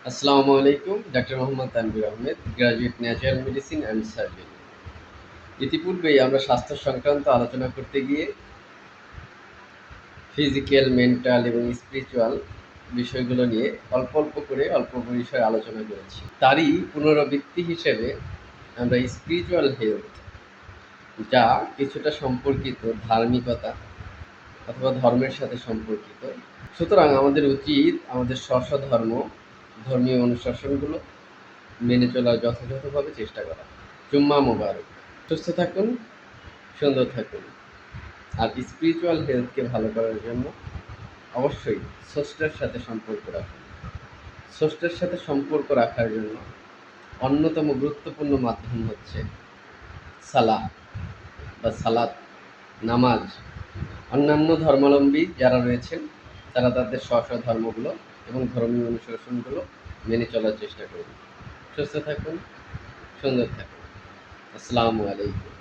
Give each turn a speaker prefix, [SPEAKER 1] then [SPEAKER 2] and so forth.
[SPEAKER 1] আসসালামু আলাইকুম। Doctor Mohammad Tanvir Ahmed, graduate natural medicine and surgery. ইতিপূর্বেই আমরা স্বাস্থ্য সংক্রান্ত আলোচনা করতে গিয়ে ফিজিক্যাল, মেন্টাল এবং স্পিরিচুয়াল বিষয়গুলো নিয়ে অল্প করে অল্প পরিসরে আলোচনা করেছি। তারই পুনরাবৃত্তি হিসেবে আমরা স্পিরিচুয়াল হেলথ, যা কিছুটা সম্পর্কিত ধার্মিকতা অথবা ধর্মের সাথে সম্পর্কিত। সুতরাং আমাদের উচিত আমাদের ধর্মীয় অনুশাসনগুলো মেনে চলার যথাযথভাবে চেষ্টা করা। জুম্মা মোবারক। সুস্থ থাকুন, সুন্দর থাকুন। আর স্পিরিচুয়াল হেলথকে ভালো করার জন্য অবশ্যই স্রষ্টার সাথে সম্পর্ক রাখুন। স্রষ্টার সাথে সম্পর্ক রাখার জন্য অন্যতম গুরুত্বপূর্ণ মাধ্যম হচ্ছে সালাহ বা সালাত, নামাজ। অন্যান্য ধর্মাবলম্বী যারা রয়েছেন তারা তাদের ধর্মগুলো এবং ধর্মীয় অনুশাসনগুলো মেনে চলার চেষ্টা করুন। সুস্থ থাকুন, সুন্দর থাকুন। আসসালামু আলাইকুম।